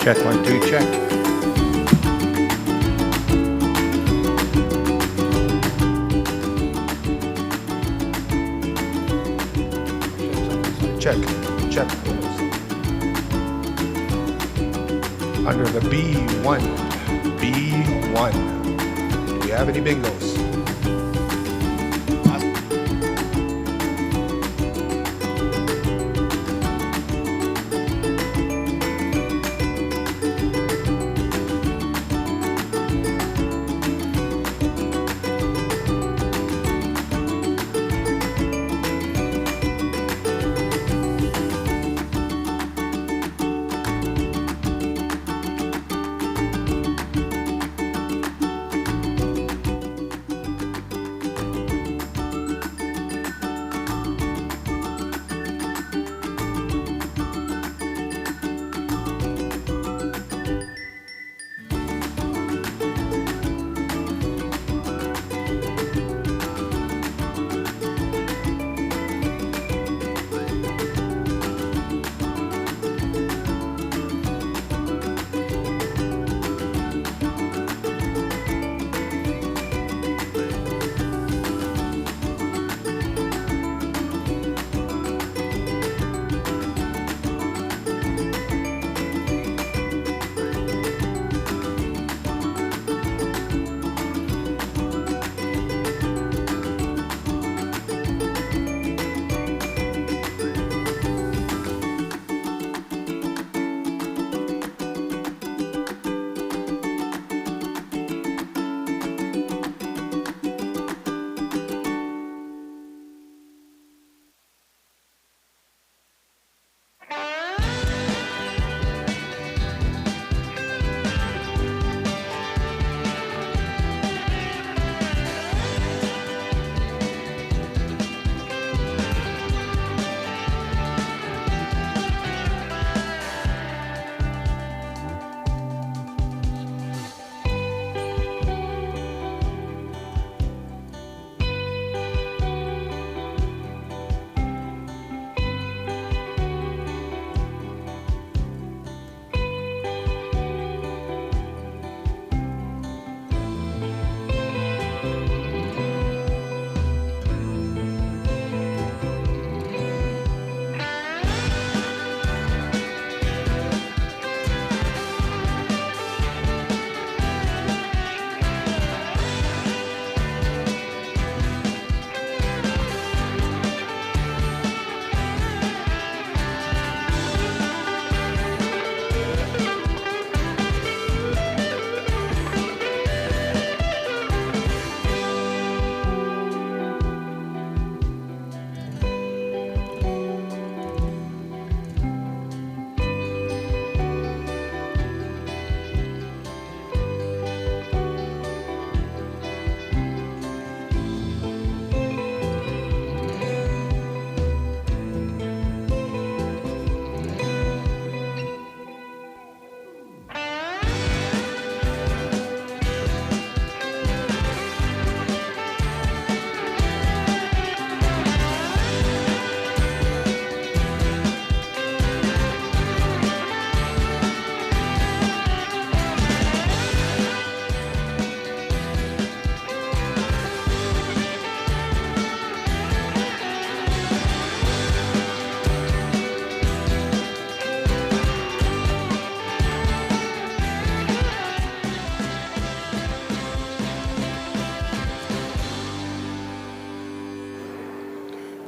Check 1, 2, check. Check, check. Under the B1, B1. Do we have any bingos?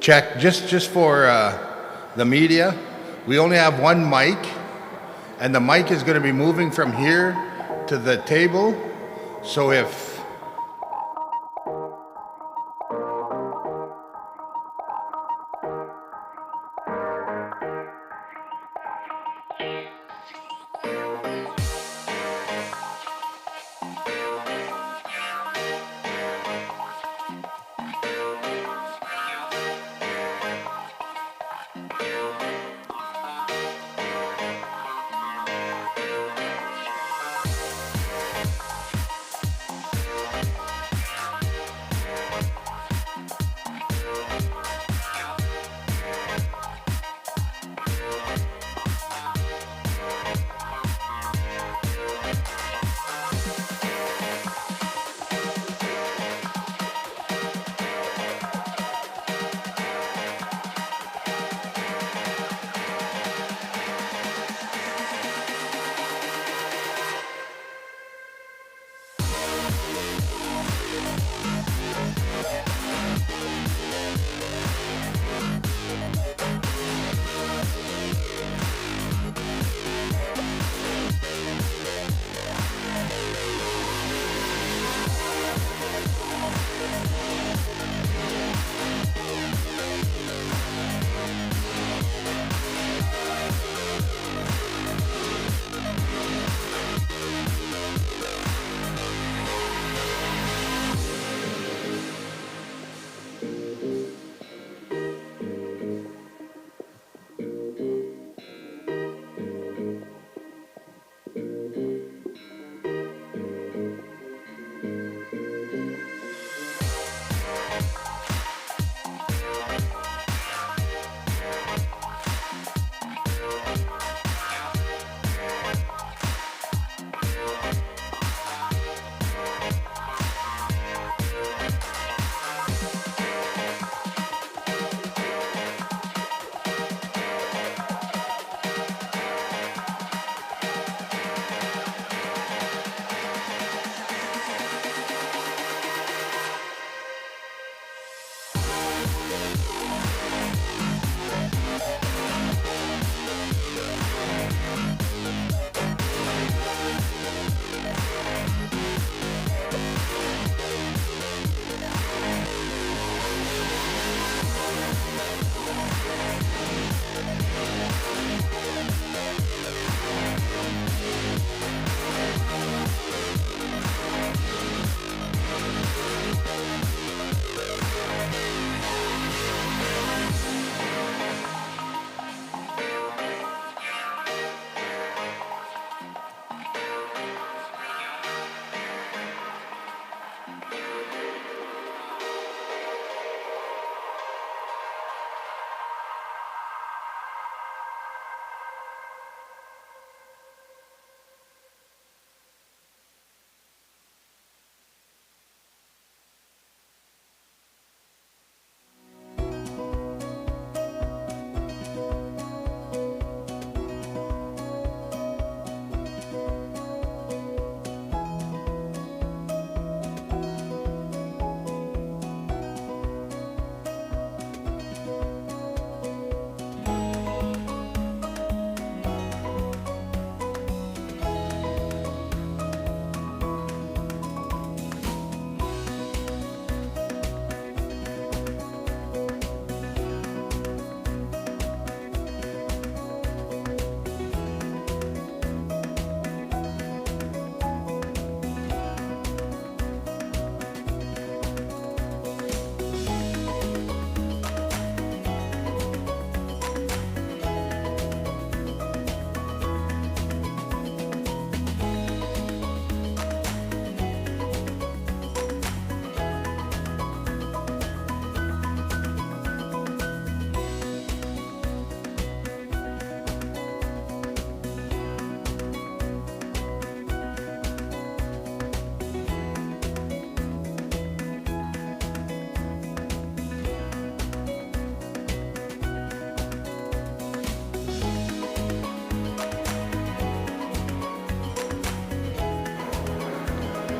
Check, just for the media, we only have one mic, and the mic is going to be moving from here to the table. So if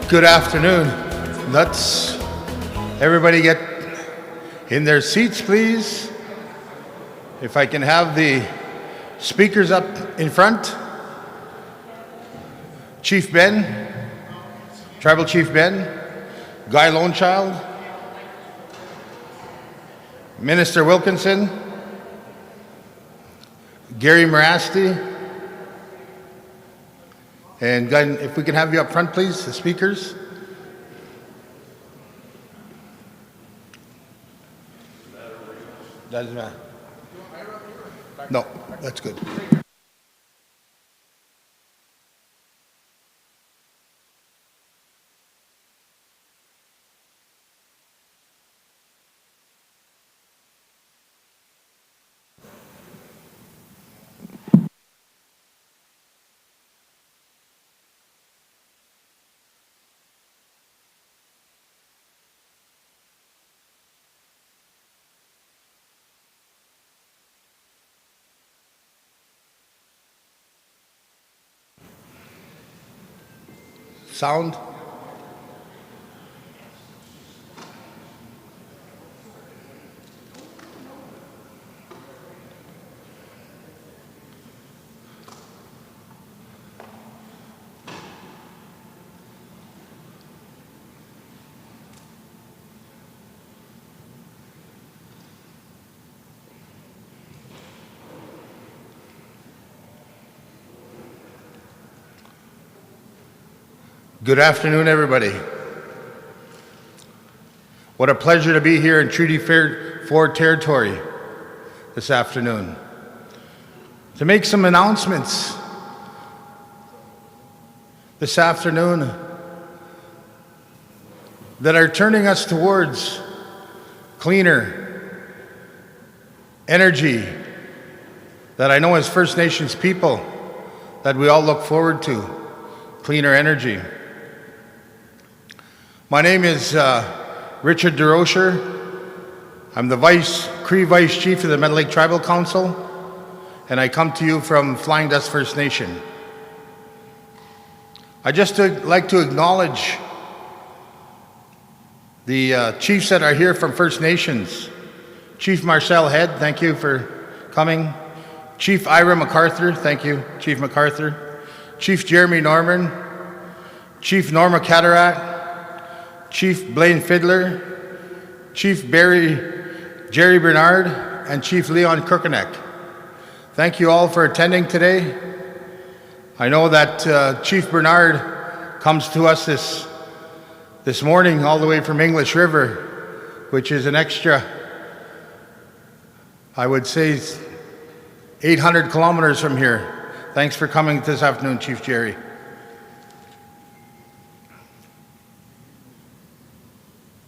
Good afternoon. Let's everybody get in their seats, please. If I can have the speakers up in front. Chief Ben, Tribal Chief Ben, Guy Lonechild, Minister Wilkinson, Gary Marasti, and Guy, if we can have you up front, please, the speakers. Doesn't matter. No, that's good. Sound? Good afternoon, everybody. What a pleasure to be here in Treaty 4 territory this afternoon to make some announcements this afternoon that are turning us towards cleaner energy that I know as First Nations people that we all look forward to, cleaner energy. My name is Richard DeRocher. I'm the Cree Vice Chief of the Meadow Lake Tribal Council, and I come to you from Flying Dust First Nation. I'd just like to acknowledge the chiefs that are here from First Nations. Chief Marcel Head, thank you for coming. Chief Ira MacArthur, thank you, Chief MacArthur. Chief Jeremy Norman, Chief Norma Cataract, Chief Blaine Fiddler, Chief Jerry Bernard, and Chief Leon Kirkenek. Thank you all for attending today. I know that Chief Bernard comes to us this morning all the way from English River, which is an extra, I would say, 800 kilometers from here. Thanks for coming this afternoon, Chief Jerry.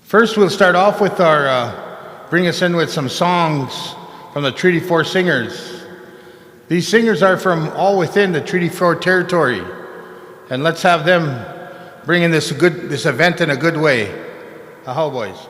First, we'll start off with bring us in with some songs from the Treaty 4 singers. These singers are from all within the Treaty 4 territory, and let's have them bring in this event in a good way. Aho, boys.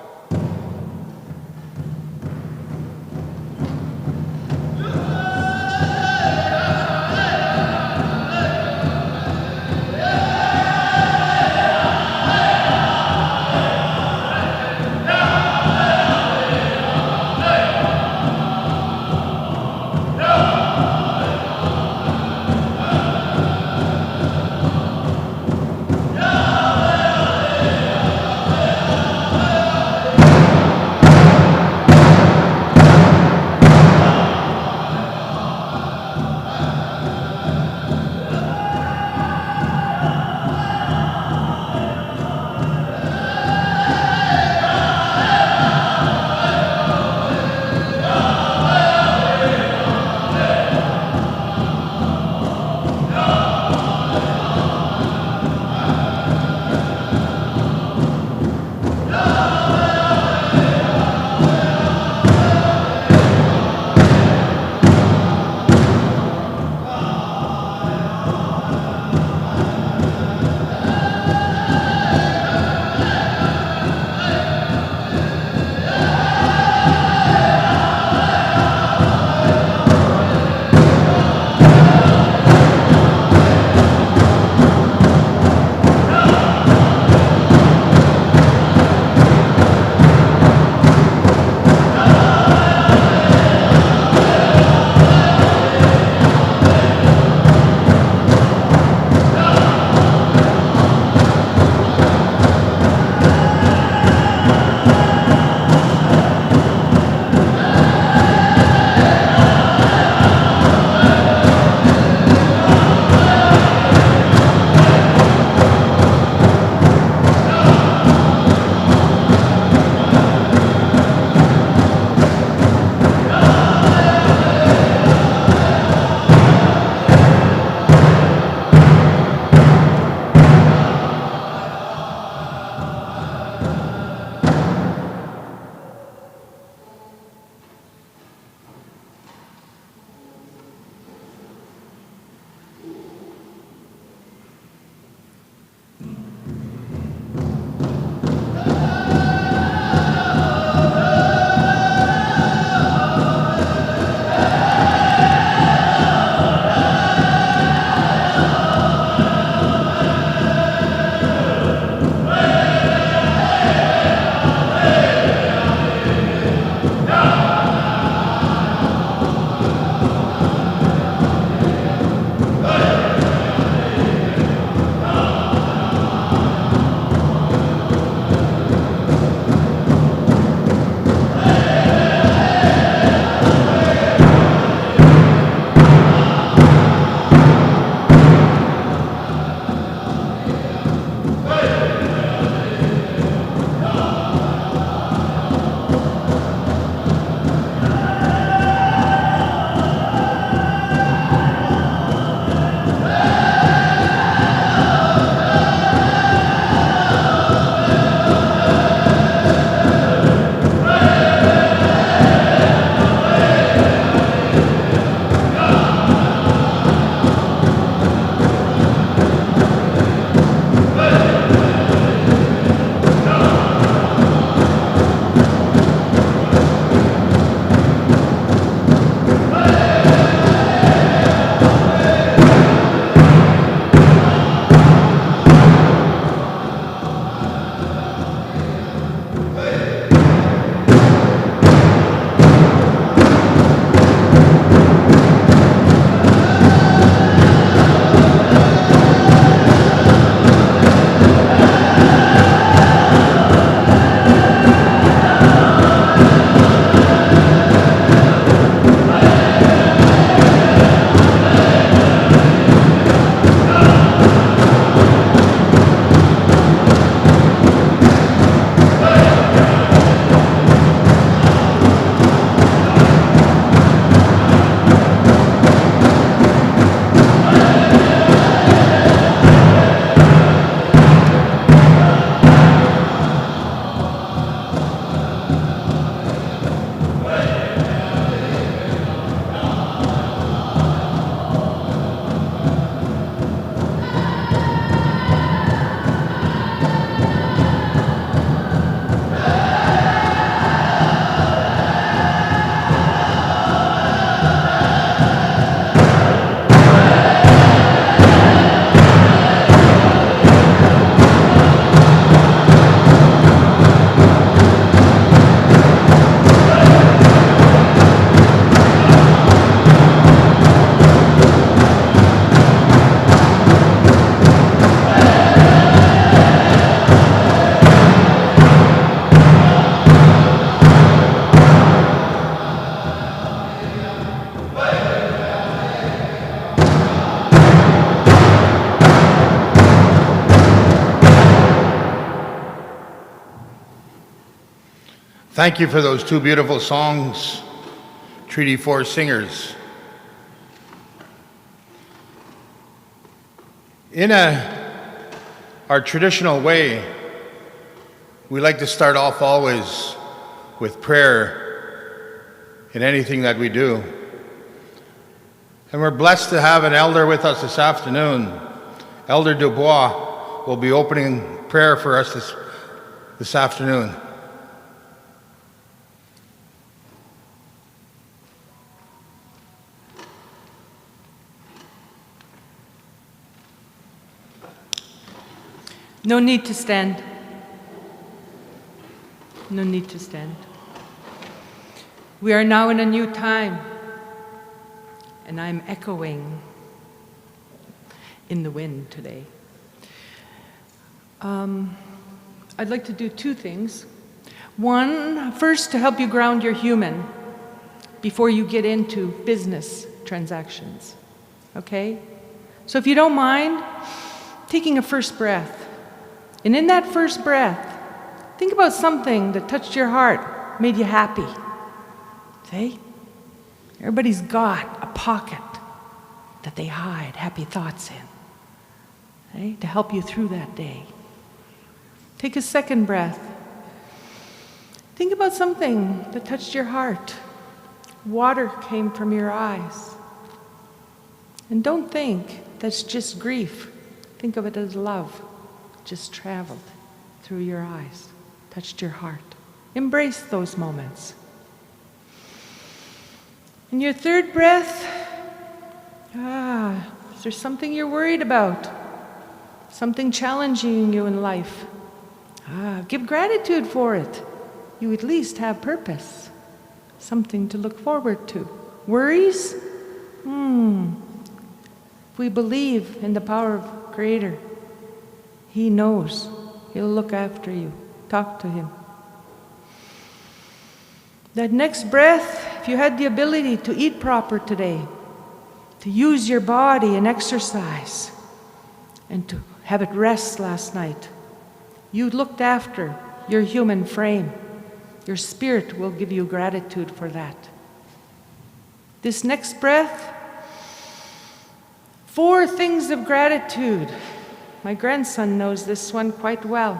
Thank you for those two beautiful songs, Treaty 4 singers. In our traditional way, we like to start off always with prayer in anything that we do. And we're blessed to have an elder with us this afternoon. Elder Dubois will be opening prayer for us this afternoon. No need to stand. No need to stand. We are now in a new time, and I'm echoing in the wind today. I'd like to do two things. One, first, to help you ground your human before you get into business transactions, okay? So if you don't mind, taking a first breath. And in that first breath, think about something that touched your heart, made you happy. See? Everybody's got a pocket that they hide happy thoughts in, okay? To help you through that day. Take a second breath. Think about something that touched your heart. Water came from your eyes. And don't think that's just grief. Think of it as love. Just traveled through your eyes, touched your heart. Embrace those moments. And your third breath, is there something you're worried about? Something challenging you in life? Give gratitude for it. You at least have purpose, something to look forward to. Worries? If we believe in the power of Creator, He knows. He'll look after you. Talk to Him. That next breath, if you had the ability to eat proper today, to use your body and exercise, and to have it rest last night, you looked after your human frame. Your spirit will give you gratitude for that. This next breath, 4 things of gratitude. My grandson knows this one quite well.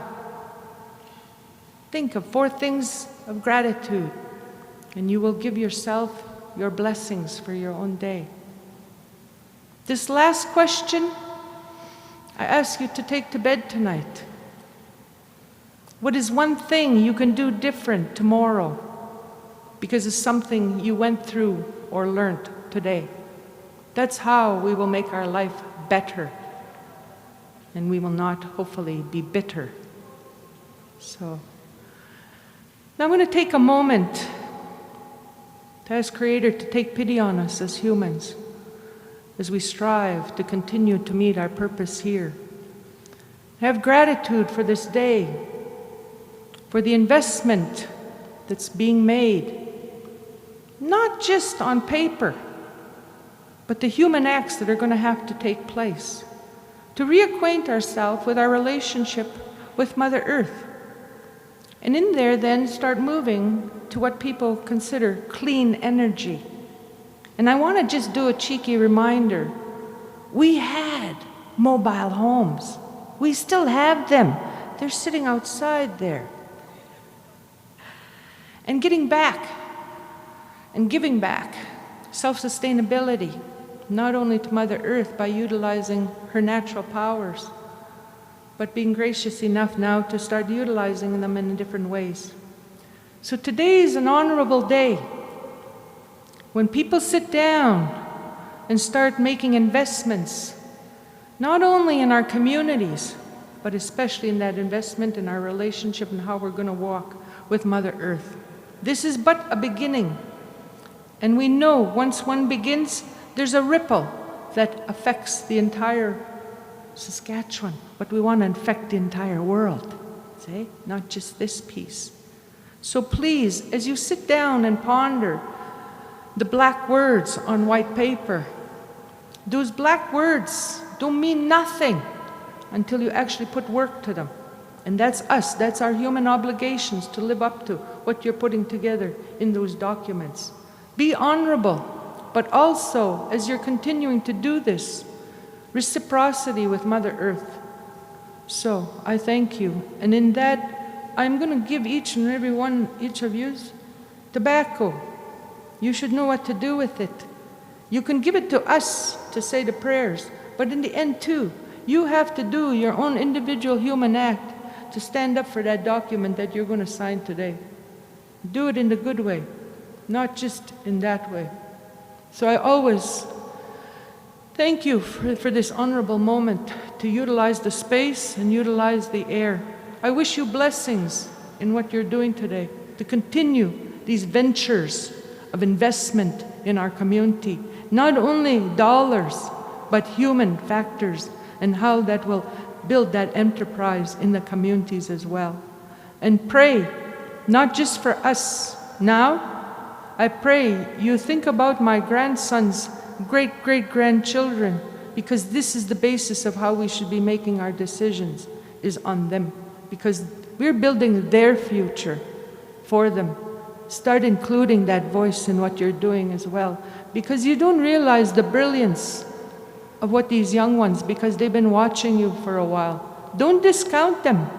Think of 4 things of gratitude, and you will give yourself your blessings for your own day. This last question, I ask you to take to bed tonight. What is one thing you can do different tomorrow because of something you went through or learned today? That's how we will make our life better. And we will not, hopefully, be bitter. So, now I'm going to take a moment to ask Creator to take pity on us as humans, as we strive to continue to meet our purpose here. Have gratitude for this day, for the investment that's being made, not just on paper, but the human acts that are going to have to take place, to reacquaint ourselves with our relationship with Mother Earth. And in there then start moving to what people consider clean energy. And I want to just do a cheeky reminder. We had mobile homes. We still have them. They're sitting outside there. And getting back and giving back, self-sustainability, not only to Mother Earth by utilizing her natural powers, but being gracious enough now to start utilizing them in different ways. So today is an honorable day when people sit down and start making investments, not only in our communities, but especially in that investment in our relationship and how we're going to walk with Mother Earth. This is but a beginning. And we know once one begins, there's a ripple that affects the entire Saskatchewan, but we want to infect the entire world, see? Not just this piece. So please, as you sit down and ponder the black words on white paper, those black words don't mean nothing until you actually put work to them. And that's us, that's our human obligations to live up to what you're putting together in those documents. Be honorable, but also, as you're continuing to do this, reciprocity with Mother Earth. So, I thank you. And in that, I'm going to give each and every one, each of you, tobacco. You should know what to do with it. You can give it to us to say the prayers, but in the end too, you have to do your own individual human act to stand up for that document that you're going to sign today. Do it in the good way, not just in that way. So I always thank you for this honorable moment to utilize the space and utilize the air. I wish you blessings in what you're doing today, to continue these ventures of investment in our community. Not only dollars, but human factors and how that will build that enterprise in the communities as well. And pray, not just for us now, I pray you think about my grandson's great-great-grandchildren, because this is the basis of how we should be making our decisions, is on them. Because we're building their future for them. Start including that voice in what you're doing as well. Because you don't realize the brilliance of what these young ones, because they've been watching you for a while. Don't discount them.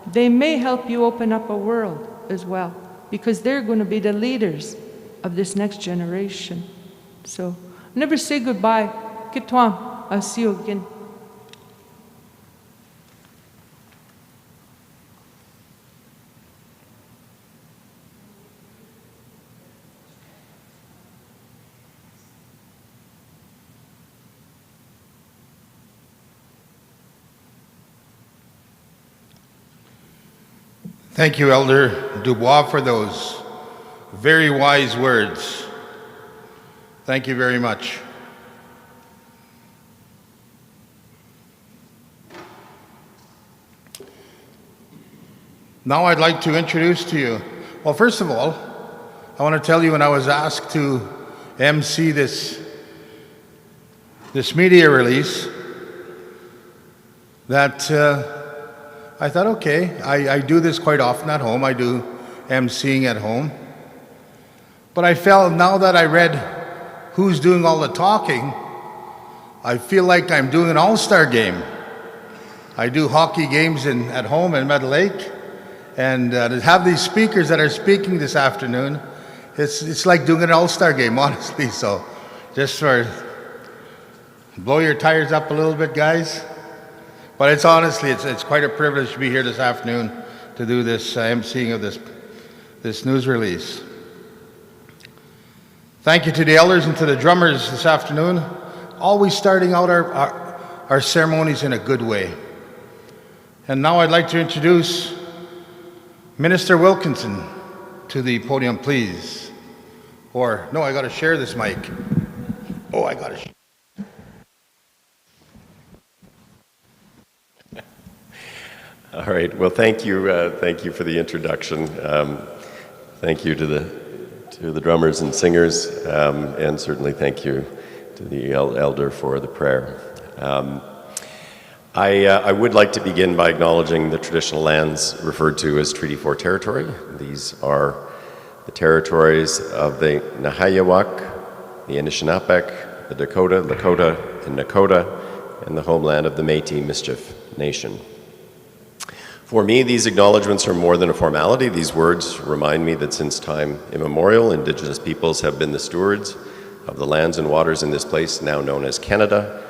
They may help you open up a world as well, because they're going to be the leaders of this next generation. So never say goodbye. Kitwam, I'll see you again. Thank you, Elder Dubois, for those very wise words. Thank you very much. Now I'd like to introduce to you, well, first of all, I want to tell you when I was asked to MC this media release that I thought, okay, I do this quite often at home. I do emceeing at home. But I felt now that I read who's doing all the talking, I feel like I'm doing an all-star game. I do hockey games at home in Meadow Lake, and to have these speakers that are speaking this afternoon, it's like doing an all-star game, honestly. So just blow your tires up a little bit, guys. But it's honestly, it's quite a privilege to be here this afternoon to do this emceeing of this news release. Thank you to the elders and to the drummers this afternoon, always starting out our ceremonies in a good way. And now I'd like to introduce Minister Wilkinson to the podium, please. Or, no, I got to share this mic. Oh, I got to share. All right. Well, thank you for the introduction. Thank you to the drummers and singers, and certainly thank you to the elder for the prayer. I would like to begin by acknowledging the traditional lands referred to as Treaty 4 territory. These are the territories of the Nahayawak, the Anishinaabeg, the Dakota, Lakota, and Nakota, and the homeland of the Métis Mischief Nation. For me, these acknowledgements are more than a formality. These words remind me that since time immemorial, Indigenous peoples have been the stewards of the lands and waters in this place, now known as Canada.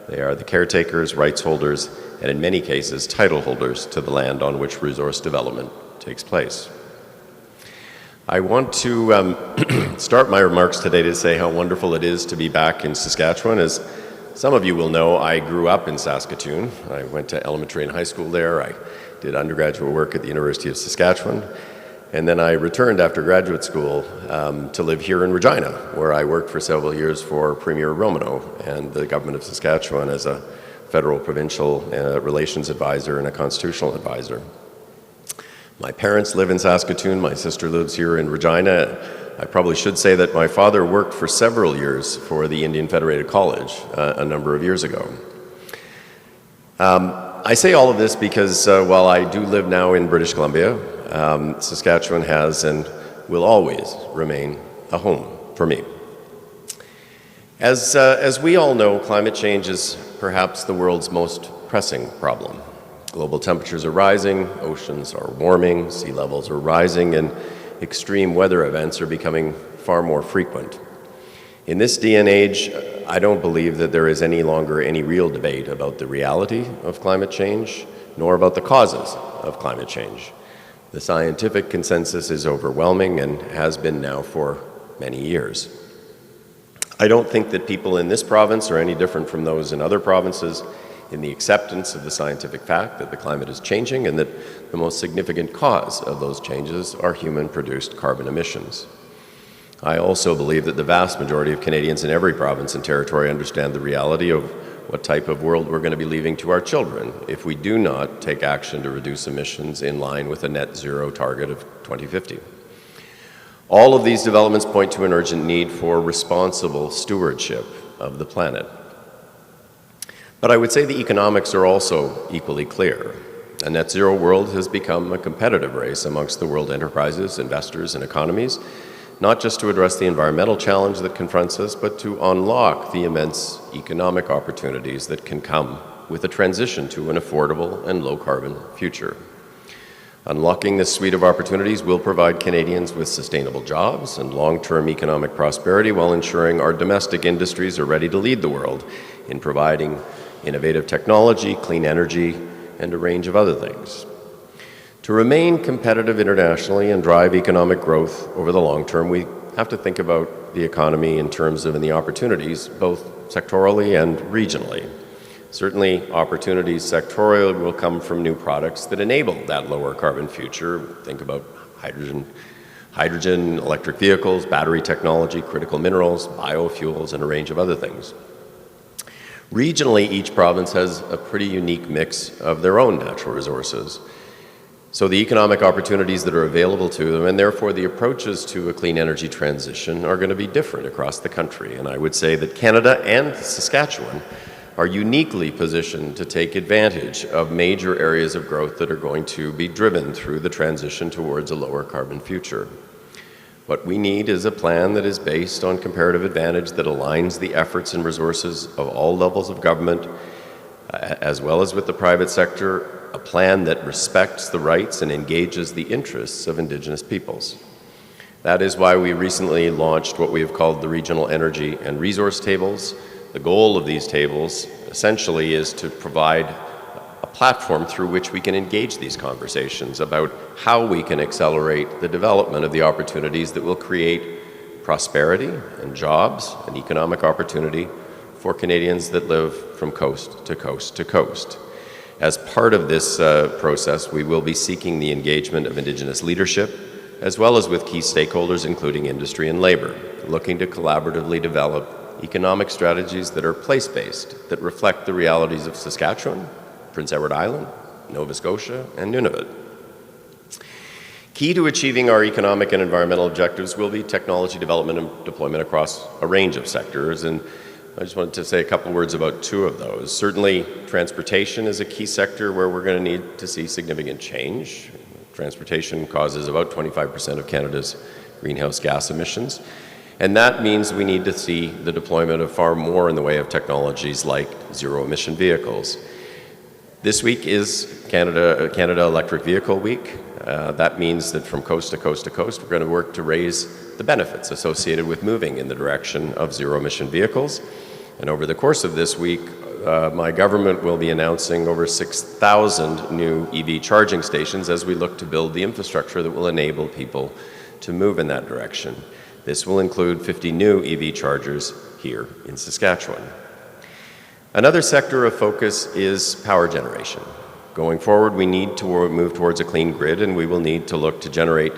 They are the caretakers, rights holders, and in many cases, title holders to the land on which resource development takes place. I want to start my remarks today to say how wonderful it is to be back in Saskatchewan. As some of you will know, I grew up in Saskatoon. I went to elementary and high school there. I did undergraduate work at the University of Saskatchewan, and then I returned after graduate school to live here in Regina, where I worked for several years for Premier Romano and the government of Saskatchewan as a federal provincial relations advisor and a constitutional advisor. My parents live in Saskatoon. My sister lives here in Regina. I probably should say that my father worked for several years for the Indian Federated College a number of years ago. I say all of this because while I do live now in British Columbia, Saskatchewan has and will always remain a home for me. As we all know, climate change is perhaps the world's most pressing problem. Global temperatures are rising, oceans are warming, sea levels are rising, and extreme weather events are becoming far more frequent. In this day and age, I don't believe that there is any longer any real debate about the reality of climate change, nor about the causes of climate change. The scientific consensus is overwhelming and has been now for many years. I don't think that people in this province are any different from those in other provinces in the acceptance of the scientific fact that the climate is changing and that the most significant cause of those changes are human-produced carbon emissions. I also believe that the vast majority of Canadians in every province and territory understand the reality of what type of world we're going to be leaving to our children if we do not take action to reduce emissions in line with a net zero target of 2050. All of these developments point to an urgent need for responsible stewardship of the planet. But I would say the economics are also equally clear. A net zero world has become a competitive race amongst the world enterprises, investors, and economies, not just to address the environmental challenge that confronts us, but to unlock the immense economic opportunities that can come with a transition to an affordable and low-carbon future. Unlocking this suite of opportunities will provide Canadians with sustainable jobs and long-term economic prosperity while ensuring our domestic industries are ready to lead the world in providing innovative technology, clean energy, and a range of other things. To remain competitive internationally and drive economic growth over the long term, we have to think about the economy in terms of the opportunities, both sectorally and regionally. Certainly, opportunities sectorially will come from new products that enable that lower carbon future. Think about hydrogen, electric vehicles, battery technology, critical minerals, biofuels, and a range of other things. Regionally, each province has a pretty unique mix of their own natural resources. So the economic opportunities that are available to them, and therefore the approaches to a clean energy transition, are going to be different across the country. And I would say that Canada and Saskatchewan are uniquely positioned to take advantage of major areas of growth that are going to be driven through the transition towards a lower carbon future. What we need is a plan that is based on comparative advantage that aligns the efforts and resources of all levels of government, as well as with the private sector, a plan that respects the rights and engages the interests of Indigenous peoples. That is why we recently launched what we have called the Regional Energy and Resource Tables. The goal of these tables essentially is to provide a platform through which we can engage these conversations about how we can accelerate the development of the opportunities that will create prosperity and jobs and economic opportunity for Canadians that live from coast to coast to coast. As part of this process, we will be seeking the engagement of Indigenous leadership, as well as with key stakeholders, including industry and labor, looking to collaboratively develop economic strategies that are place-based, that reflect the realities of Saskatchewan, Prince Edward Island, Nova Scotia, and Nunavut. Key to achieving our economic and environmental objectives will be technology development and deployment across a range of sectors, and I just wanted to say a couple words about two of those. Certainly, transportation is a key sector where we're going to need to see significant change. Transportation causes about 25% of Canada's greenhouse gas emissions. And that means we need to see the deployment of far more in the way of technologies like zero-emission vehicles. This week is Canada Electric Vehicle Week. That means that from coast to coast to coast, we're going to work to raise the benefits associated with moving in the direction of zero-emission vehicles. And over the course of this week, my government will be announcing over 6,000 new EV charging stations as we look to build the infrastructure that will enable people to move in that direction. This will include 50 new EV chargers here in Saskatchewan. Another sector of focus is power generation. Going forward, we need to move towards a clean grid, and we will need to look to generate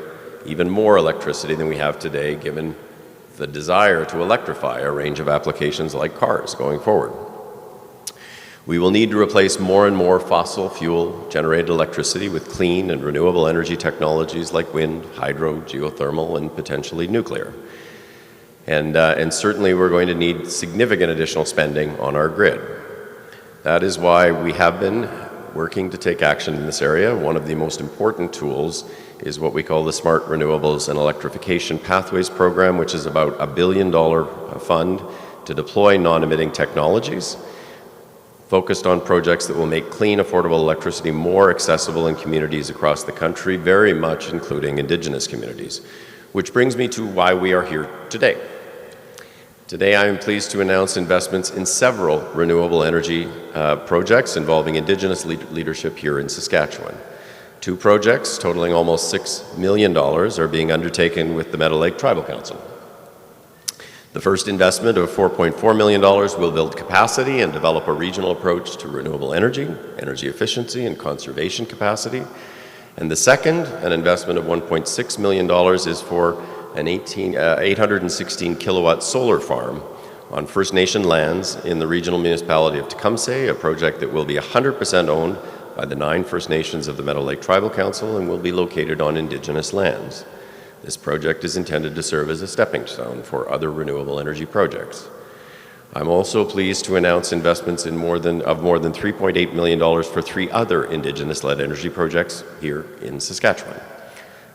even more electricity than we have today, given the desire to electrify a range of applications like cars going forward. We will need to replace more and more fossil fuel-generated electricity with clean and renewable energy technologies like wind, hydro, geothermal, and potentially nuclear. And certainly we're going to need significant additional spending on our grid. That is why we have been working to take action in this area. One of the most important tools is what we call the Smart Renewables and Electrification Pathways Program, which is about a $1 billion fund to deploy non-emitting technologies focused on projects that will make clean, affordable electricity more accessible in communities across the country, very much including Indigenous communities. Which brings me to why we are here today. Today I am pleased to announce investments in several renewable energy projects involving Indigenous leadership here in Saskatchewan. 2 projects totaling almost $6 million are being undertaken with the Meadow Lake Tribal Council. The first investment of $4.4 million will build capacity and develop a regional approach to renewable energy, energy efficiency, and conservation capacity. And the second, an investment of $1.6 million, is for an 816 kilowatt solar farm on First Nation lands in the regional municipality of Tecumseh, a project that will be 100% owned by the 9 First Nations of the Meadow Lake Tribal Council and will be located on Indigenous lands. This project is intended to serve as a stepping stone for other renewable energy projects. I'm also pleased to announce investments in more than $3.8 million for 3 other Indigenous-led energy projects here in Saskatchewan.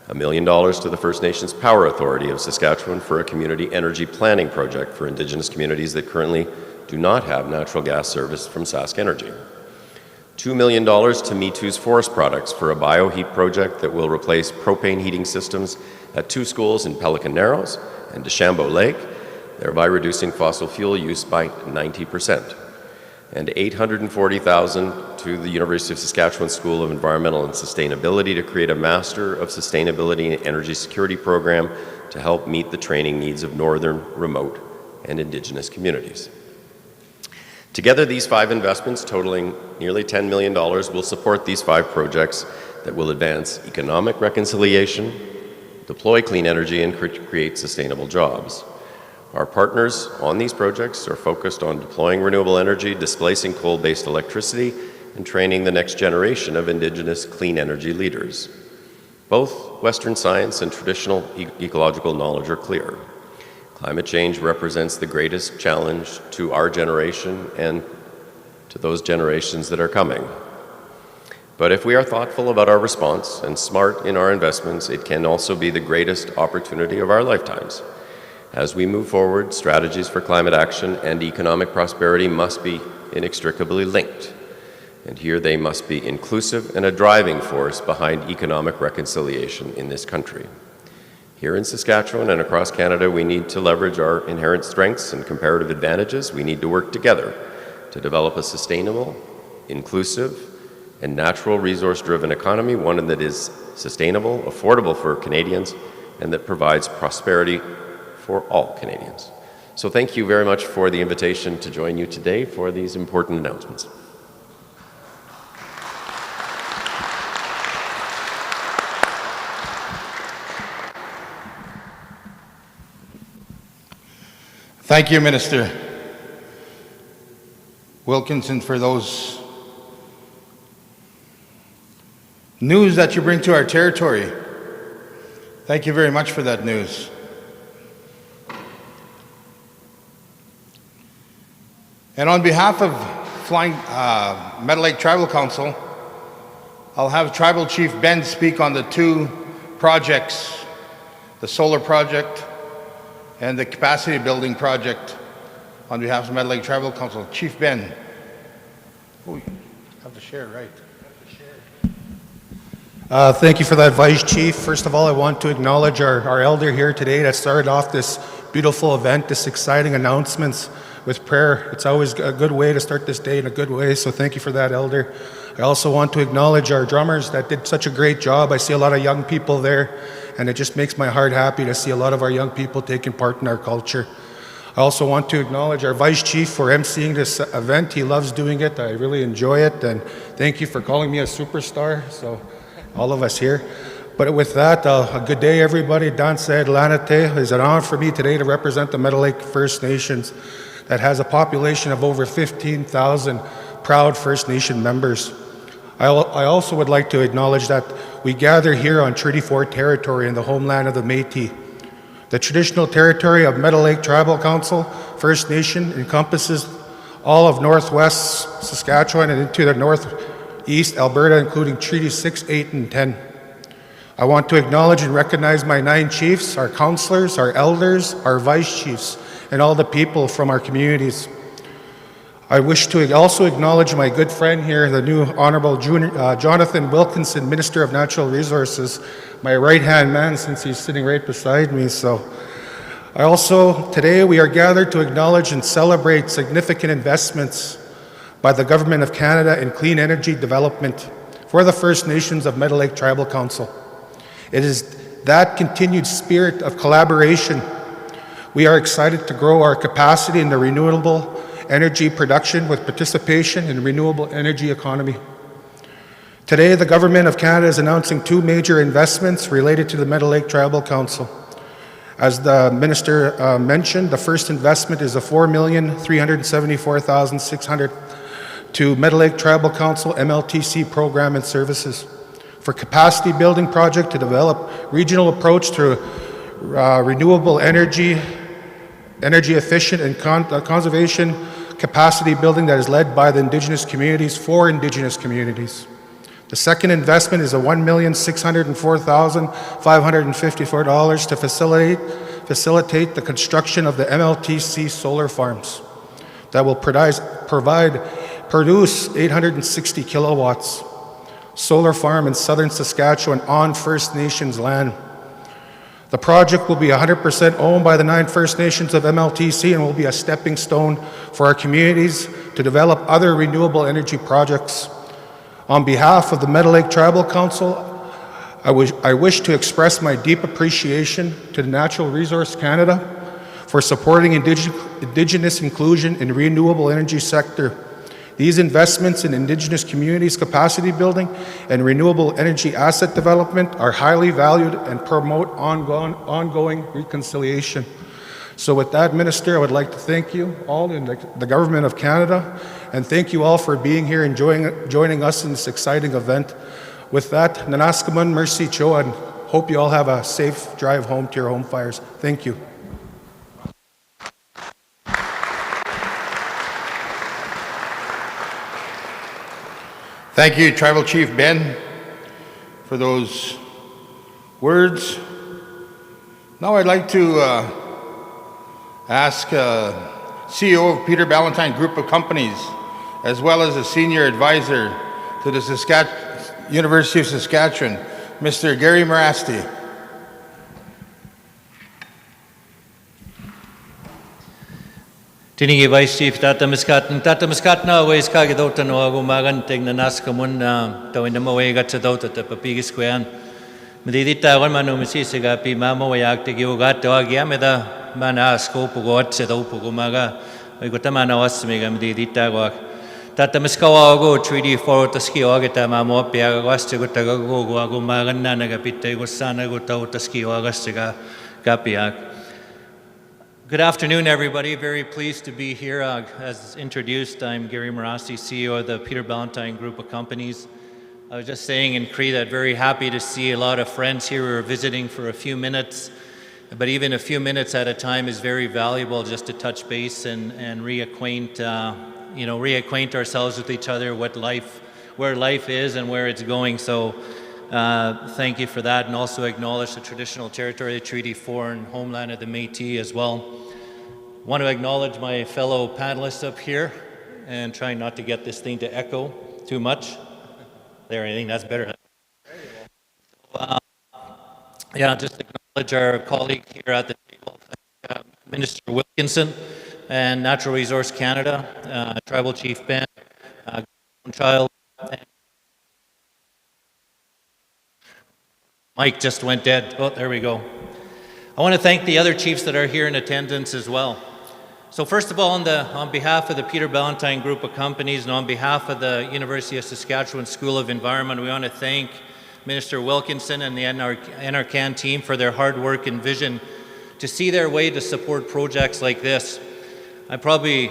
$1 million to the First Nations Power Authority of Saskatchewan for a community energy planning project for Indigenous communities that currently do not have natural gas service from Sask Energy. $2 million to Me Too's Forest Products for a bioheat project that will replace propane heating systems at 2 schools in Pelican Narrows and DeChambeau Lake, thereby reducing fossil fuel use by 90%. And $840,000 to the University of Saskatchewan School of Environmental and Sustainability to create a Master of Sustainability and Energy Security program to help meet the training needs of northern, remote, and Indigenous communities. Together, these 5 investments, totaling nearly $10 million, will support these 5 projects that will advance economic reconciliation, deploy clean energy, and create sustainable jobs. Our partners on these projects are focused on deploying renewable energy, displacing coal-based electricity, and training the next generation of Indigenous clean energy leaders. Both Western science and traditional ecological knowledge are clear. Climate change represents the greatest challenge to our generation and to those generations that are coming. But if we are thoughtful about our response and smart in our investments, it can also be the greatest opportunity of our lifetimes. As we move forward, strategies for climate action and economic prosperity must be inextricably linked. And here they must be inclusive and a driving force behind economic reconciliation in this country. Here in Saskatchewan and across Canada, we need to leverage our inherent strengths and comparative advantages. We need to work together to develop a sustainable, inclusive, and natural resource-driven economy, one that is sustainable, affordable for Canadians, and that provides prosperity for all Canadians. So thank you very much for the invitation to join you today for these important announcements. Thank you, Minister Wilkinson, for those news that you bring to our territory. Thank you very much for that news. And on behalf of Meadow Lake Tribal Council, I'll have Tribal Chief Ben speak on the 2 projects, the solar project and the capacity building project on behalf of Meadow Lake Tribal Council. Chief Ben. Oh, you have to share, right? Thank you for that, Vice Chief. First of all, I want to acknowledge our elder here today that started off this beautiful event, this exciting announcements with prayer. It's always a good way to start this day in a good way, so thank you for that, Elder. I also want to acknowledge our drummers that did such a great job. I see a lot of young people there, and it just makes my heart happy to see a lot of our young people taking part in our culture. I also want to acknowledge our Vice Chief for emceeing this event. He loves doing it. I really enjoy it, and thank you for calling me a superstar, so all of us here. But with that, a good day, everybody. Dan said, Lanate. It's an honor for me today to represent the Meadow Lake First Nations that has a population of over 15,000 proud First Nation members. I also would like to acknowledge that we gather here on Treaty 4 territory in the homeland of the Métis. The traditional territory of Meadow Lake Tribal Council First Nation encompasses all of northwest Saskatchewan and into the East Alberta, including Treaty 6, 8, and 10. I want to acknowledge and recognize my 9 chiefs, our councillors, our elders, our vice chiefs, and all the people from our communities. I wish to also acknowledge my good friend here, the new Honourable Jonathan Wilkinson, Minister of Natural Resources, my right-hand man since he's sitting right beside me. So, today we are gathered to acknowledge and celebrate significant investments by the Government of Canada in clean energy development for the First Nations of Meadow Lake Tribal Council. It is that continued spirit of collaboration. We are excited to grow our capacity in the renewable energy production with participation in renewable energy economy. Today, the Government of Canada is announcing 2 major investments related to the Meadow Lake Tribal Council. As the Minister mentioned, the first investment is a $4,374,600 to Meadow Lake Tribal Council MLTC program and services for capacity building project to develop regional approach to renewable energy efficient and conservation capacity building that is led by the Indigenous communities for Indigenous communities. The second investment is a $1,604,554 to facilitate the construction of the MLTC solar farms that will produce 860 kilowatts solar farm in southern Saskatchewan on First Nations land. The project will be 100% owned by the 9 First Nations of MLTC and will be a stepping stone for our communities to develop other renewable energy projects. On behalf of the Meadow Lake Tribal Council, I wish to express my deep appreciation to the Natural Resource Canada for supporting Indigenous inclusion in the renewable energy sector. These investments in Indigenous communities capacity building and renewable energy asset development are highly valued and promote ongoing reconciliation. So with that, Minister, I would like to thank you all in the Government of Canada, and thank you all for being here and joining us in this exciting event. With that, Nanaskamun Mercy Cho, and hope you all have a safe drive home to your home fires. Thank you. Thank you, Tribal Chief Ben, for those words. Now I'd like to ask CEO of Peter Ballantyne Group of Companies, as well as a senior advisor to the University of Saskatchewan, Mr. Gary Morasti. Tinigi Vice Chief Tatamaskatna ways kagidota no agumagan tigna naskamun tawin na mawaga sa dota ta papigis kwan. Medidita wan manu misisiga pi mama wayak tigiugat tawagya meda mana asko pugot sa daw pugumaga. Ay gutamana was mega medidita wak. Tatamaskawa go Treaty 4 taski ogita mamo piaga was tigutaga go agumagan na nagapitay gusana gutaw taski ogas tiga kapiak. Good afternoon, everybody. Very pleased to be here. As introduced, I'm Gary Morasti, CEO of the Peter Ballantyne Group of Companies. I was just saying in Cree that very happy to see a lot of friends here who are visiting for a few minutes, but even a few minutes at a time is very valuable just to touch base and reacquaint ourselves with each other, where life is and where it's going. So thank you for that, and also acknowledge the traditional territory of Treaty 4 and homeland of the Métis as well. I want to acknowledge my fellow panelists up here and try not to get this thing to echo too much. There, I think that's better. Just acknowledge our colleague here at the table, Minister Wilkinson, and Natural Resource Canada, Tribal Chief Ben, Child, and Mike just went dead. Oh, there we go. I want to thank the other chiefs that are here in attendance as well. So first of all, on behalf of the Peter Ballantyne Group of Companies and on behalf of the University of Saskatchewan School of Environment, we want to thank Minister Wilkinson and the NRCan team for their hard work and vision to see their way to support projects like this. I'm probably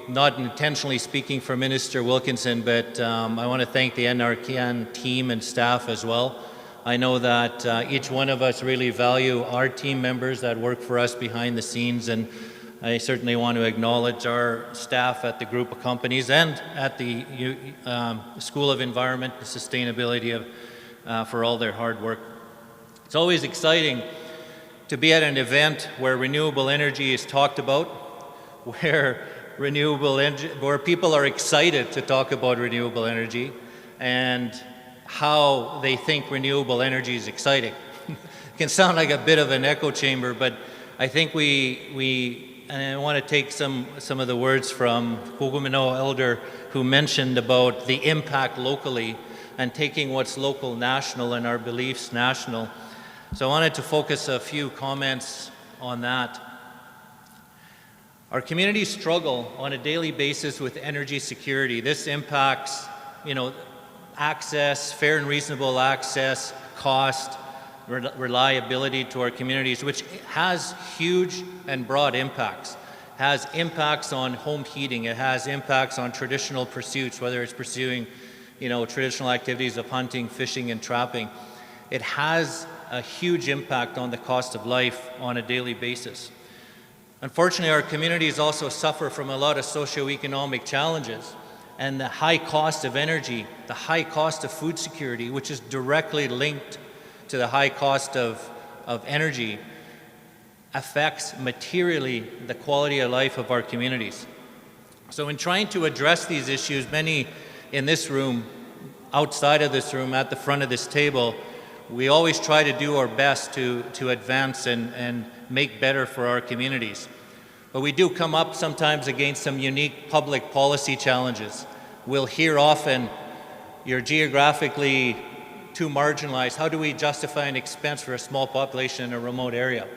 not intentionally speaking for Minister Wilkinson, but I want to thank the NRCan team and staff as well. I know that each one of us really value our team members that work for us behind the scenes, and I certainly want to acknowledge our staff at the group of companies and at the School of Environment and Sustainability for all their hard work. It's always exciting to be at an event where renewable energy is talked about, where people are excited to talk about renewable energy and how they think renewable energy is exciting. It can sound like a bit of an echo chamber, but I think and I want to take some of the words from Kugumino Elder, who mentioned about the impact locally and taking what's local national and our beliefs national. So I wanted to focus a few comments on that. Our communities struggle on a daily basis with energy security. This impacts, access, fair and reasonable access, cost, reliability to our communities, which has huge and broad impacts. It has impacts on home heating. It has impacts on traditional pursuits, whether it's pursuing, traditional activities of hunting, fishing, and trapping. It has a huge impact on the cost of life on a daily basis. Unfortunately, our communities also suffer from a lot of socioeconomic challenges, and the high cost of energy, the high cost of food security, which is directly linked to the high cost of energy, affects materially the quality of life of our communities. So in trying to address these issues, many in this room, outside of this room, at the front of this table, we always try to do our best to advance and make better for our communities. But we do come up sometimes against some unique public policy challenges. We'll hear often, you're geographically too marginalized. How do we justify an expense for a small population in a remote area?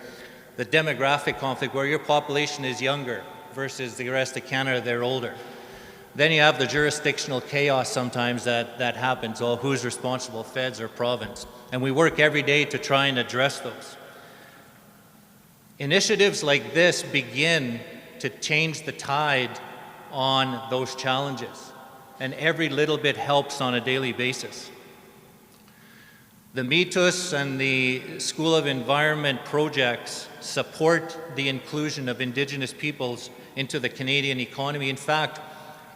The demographic conflict where your population is younger versus the rest of Canada, they're older. Then you have the jurisdictional chaos sometimes that happens. Well, who's responsible, feds or province? And we work every day to try and address those. Initiatives like this begin to change the tide on those challenges, and every little bit helps on a daily basis. The MITUS and the School of Environment projects support the inclusion of Indigenous peoples into the Canadian economy. In fact,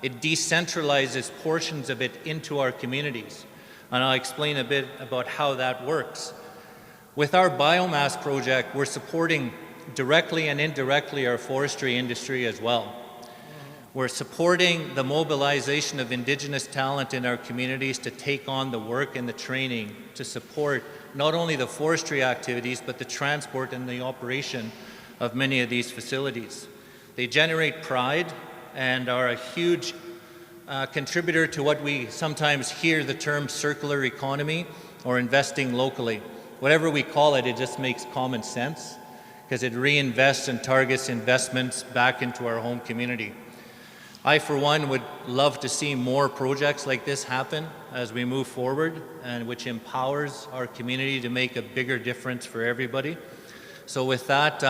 it decentralizes portions of it into our communities. And I'll explain a bit about how that works. With our biomass project, we're supporting directly and indirectly our forestry industry as well. We're supporting the mobilization of Indigenous talent in our communities to take on the work and the training to support not only the forestry activities, but the transport and the operation of many of these facilities. They generate pride and are a huge contributor to what we sometimes hear the term circular economy or investing locally. Whatever we call it, it just makes common sense because it reinvests and targets investments back into our home community. I, for one, would love to see more projects like this happen as we move forward, and which empowers our community to make a bigger difference for everybody. So with that,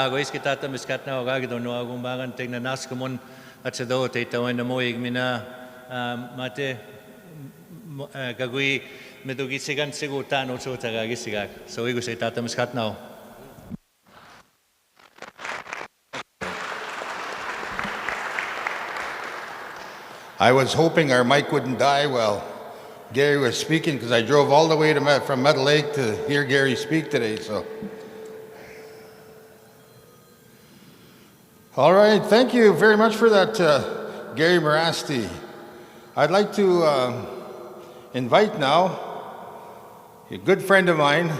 I was hoping our mic wouldn't die while Gary was speaking because I drove all the way from Meadow Lake to hear Gary speak today. So, all right, thank you very much for that, Gary Morasti. I'd like to invite now a good friend of mine,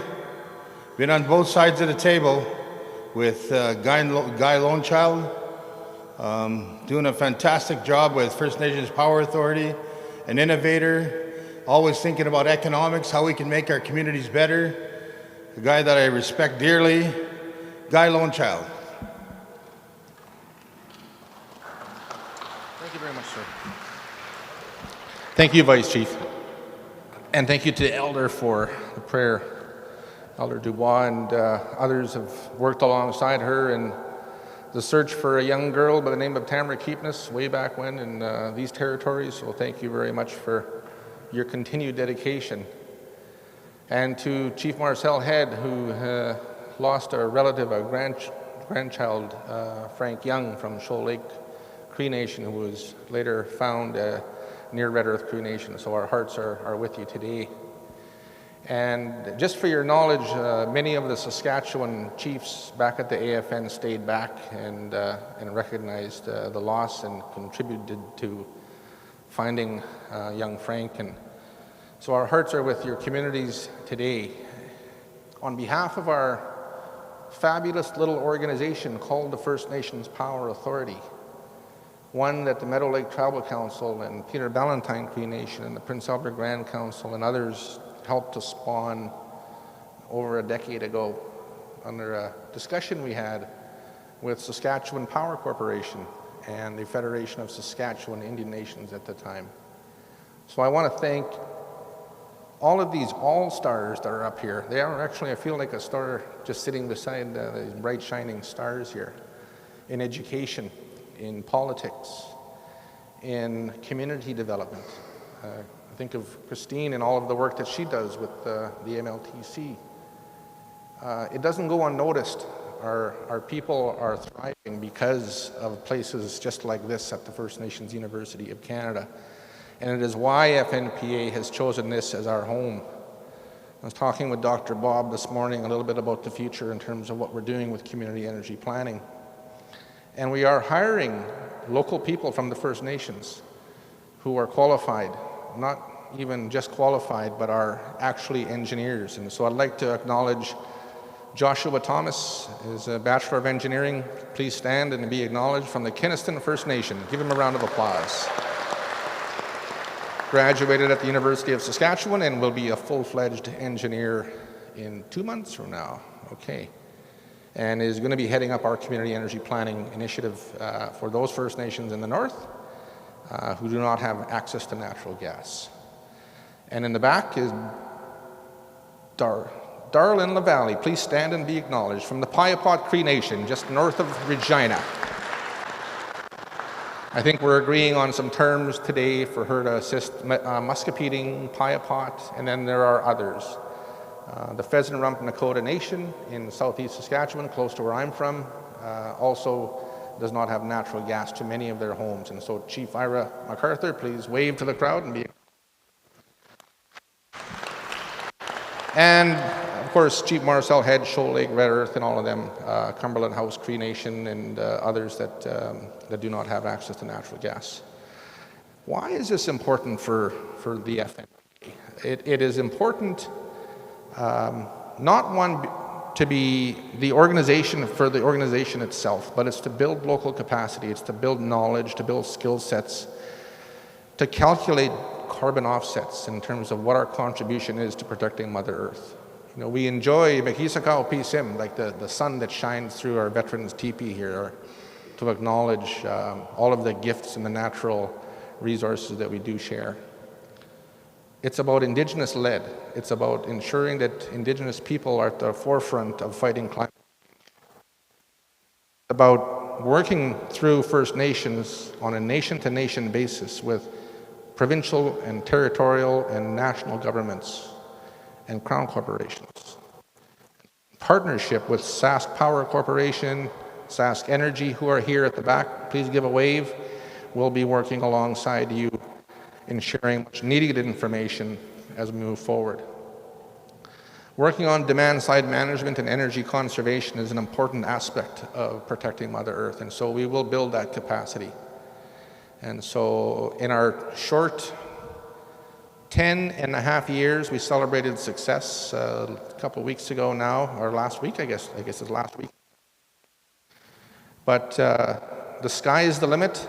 been on both sides of the table with Guy Lonechild. Doing a fantastic job with First Nations Power Authority, an innovator, always thinking about economics, how we can make our communities better. A guy that I respect dearly, Guy Lonechild. Thank you very much, sir. Thank you, Vice Chief. And thank you to the Elder for the prayer. Elder Dubois and others have worked alongside her in the search for a young girl by the name of Tamara Keepness way back when in these territories. So thank you very much for your continued dedication. And to Chief Marcel Head, who lost a relative, a grandchild, Frank Young from Shoal Lake Cree Nation, who was later found near Red Earth Cree Nation. So our hearts are with you today. And just for your knowledge, many of the Saskatchewan chiefs back at the AFN stayed back and recognized the loss and contributed to finding young Frank. And so our hearts are with your communities today. On behalf of our fabulous little organization called the First Nations Power Authority, one that the Meadow Lake Tribal Council and Peter Ballantyne Cree Nation and the Prince Albert Grand Council and others helped to spawn over a decade ago under a discussion we had with Saskatchewan Power Corporation and the Federation of Saskatchewan Indian Nations at the time. So I want to thank all of these all-stars that are up here. They are actually, I feel like a star just sitting beside these bright shining stars here, in education, in politics, in community development. Think of Christine and all of the work that she does with the MLTC. It doesn't go unnoticed. Our people are thriving because of places just like this at the First Nations University of Canada. And it is why FNPA has chosen this as our home. I was talking with Dr. Bob this morning a little bit about the future in terms of what we're doing with community energy planning. And we are hiring local people from the First Nations who are qualified, not even just qualified, but are actually engineers. And so I'd like to acknowledge Joshua Thomas is a Bachelor of Engineering. Please stand and be acknowledged from the Kiniston First Nation. Give him a round of applause. Graduated at the University of Saskatchewan and will be a full-fledged engineer in 2 months from now. Okay. And is going to be heading up our community energy planning initiative for those First Nations in the north who do not have access to natural gas. And in the back is Darlin LaValley. Please stand and be acknowledged from the Piapot Cree Nation, just north of Regina. I think we're agreeing on some terms today for her to assist Muscopheating, Piapot, and then there are others. The Pheasant Rump Nakota Nation in southeast Saskatchewan, close to where I'm from, also does not have natural gas to many of their homes. And so Chief Ira MacArthur, please wave to the crowd and be. And of course, Chief Marcel Head, Shoal Lake, Red Earth, and all of them, Cumberland House Cree Nation, and others that do not have access to natural gas. Why is this important for the FNPA? It is important, not one to be the organization for the organization itself, but it's to build local capacity, it's to build knowledge, to build skill sets, to calculate carbon offsets in terms of what our contribution is to protecting Mother Earth. You know, we enjoy Mekisakao Pisim, like the sun that shines through our veterans' teepee here, to acknowledge all of the gifts and the natural resources that we do share. It's about Indigenous-led. It's about ensuring that Indigenous people are at the forefront of fighting climate change. It's about working through First Nations on a nation-to-nation basis with provincial and territorial and national governments and crown corporations. Partnership with Sask Power Corporation, Sask Energy, who are here at the back, please give a wave. We'll be working alongside you in sharing much needed information as we move forward. Working on demand-side management and energy conservation is an important aspect of protecting Mother Earth, and so we will build that capacity. And so in our short 10.5 years, we celebrated success a couple of weeks ago now, or last week, I guess it's last week. But the sky is the limit.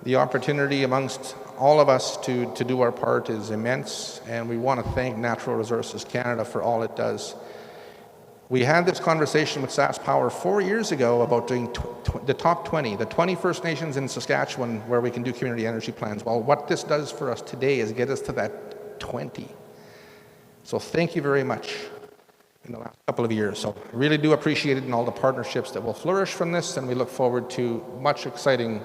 The opportunity amongst all of us to do our part is immense, and we want to thank Natural Resources Canada for all it does. We had this conversation with Sask Power 4 years ago about doing the top 20, the 20 First Nations in Saskatchewan where we can do community energy plans. Well, what this does for us today is get us to that 20. So thank you very much in the last couple of years. So I really do appreciate it and all the partnerships that will flourish from this, and we look forward to much exciting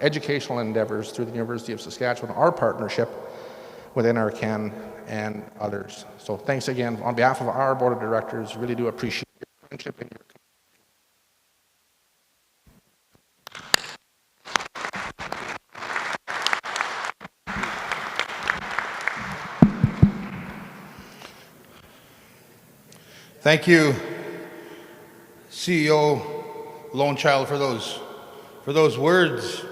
educational endeavors through the University of Saskatchewan, our partnership with NRCan and others. So thanks again on behalf of our board of directors. Really do appreciate your friendship and your Thank you, CEO Lone Child, for those words.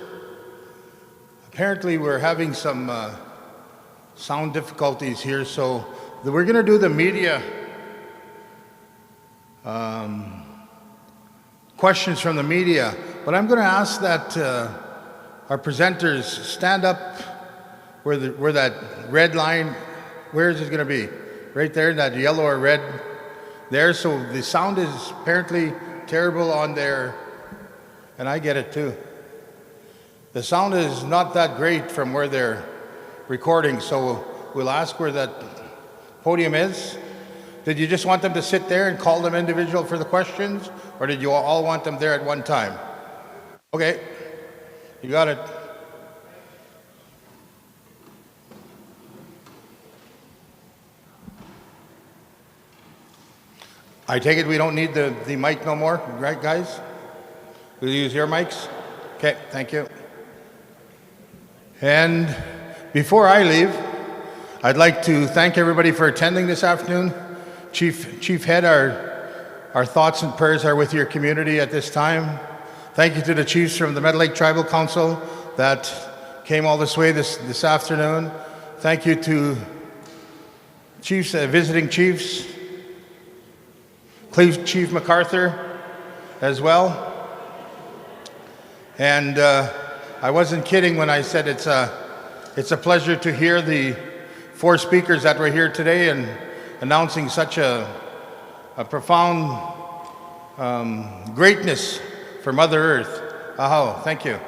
Apparently, we're having some sound difficulties here, so we're going to do the media questions from the media. But I'm going to ask that our presenters stand up where that red line. Where is it going to be? Right there, that yellow or red there. So the sound is apparently terrible on there, and I get it too. The sound is not that great from where they're recording, so we'll ask where that podium is. Did you just want them to sit there and call them individual for the questions, or did you all want them there at one time? Okay, you got it. I take it we don't need the mic no more, right, guys? We'll use your mics? Okay, thank you. And before I leave, I'd like to thank everybody for attending this afternoon. Chief Head, our thoughts and prayers are with your community at this time. Thank you to the chiefs from the Meadow Lake Tribal Council that came all this way this afternoon. Thank you to chiefs, visiting chiefs, Chief MacArthur as well. And I wasn't kidding when I said it's a pleasure to hear the 4 speakers that were here today and announcing such a profound greatness for Mother Earth. Aho, thank you.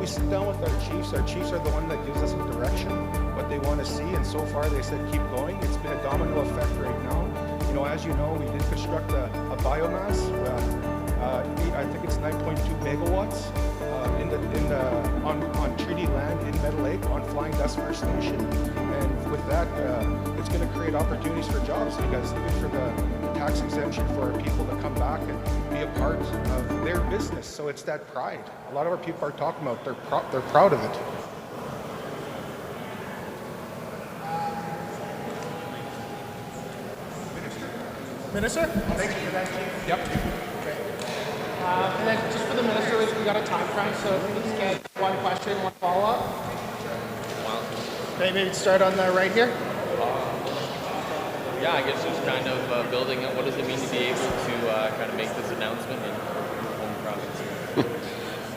We sit down with our chiefs. Our chiefs are the one that gives us a direction, what they want to see, and so far they said keep going. It's been a domino effect right now. You know, as you know, we did construct a biomass. I think it's 9.2 megawatts on treaty land in Meadow Lake on Flying Dust First Nation. And with that, it's going to create opportunities for jobs, because even for the tax exemption for our people to come back and be a part of their business. So it's that pride. A lot of our people are talking about they're proud of it. Minister? Thank you for that, Chief. Yep. Okay. And then just for the minister, we got a time crunch, so please get one question, one follow-up. Okay, maybe start on the right here. Yeah, I guess just kind of building up, what does it mean to be able to kind of make this announcement in your home province?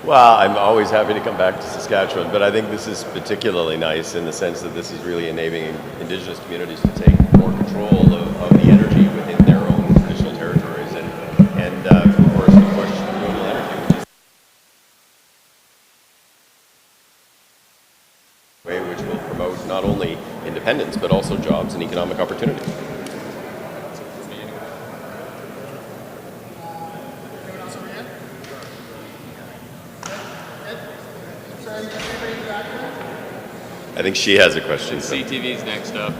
Well, I'm always happy to come back to Saskatchewan, but I think this is particularly nice in the sense that this is really enabling Indigenous communities to take more control of the energy within their own traditional territories. And of course, the push to renewable energy, which will promote not only independence, but also jobs and economic opportunity. I think she has a question. CTV's next up.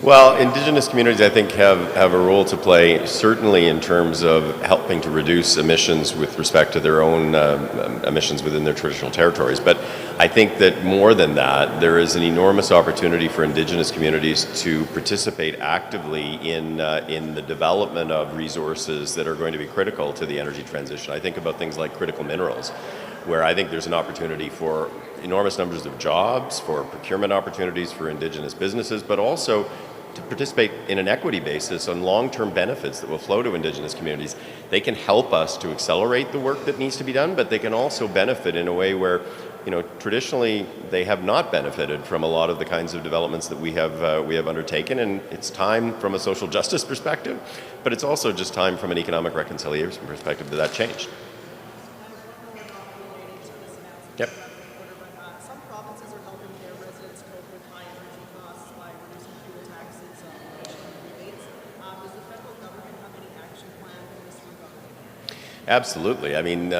Well, Indigenous communities, I think, have a role to play, certainly in terms of helping to reduce emissions with respect to their own emissions within their traditional territories. But I think that more than that, there is an enormous opportunity for Indigenous communities to participate actively in the development of resources that are going to be critical to the energy transition. I think about things like critical minerals, where I think there's an opportunity for enormous numbers of jobs, for procurement opportunities for Indigenous businesses, but also to participate in an equity basis on long-term benefits that will flow to Indigenous communities. They can help us to accelerate the work that needs to be done, but they can also benefit in a way where, traditionally they have not benefited from a lot of the kinds of developments that we have undertaken. And it's time from a social justice perspective, but it's also just time from an economic reconciliation perspective that changed. Yep. Some provinces are helping their residents cope with high energy costs by reducing fuel taxes and rebates. Does the federal government have any action plan in this regard? Absolutely. I mean,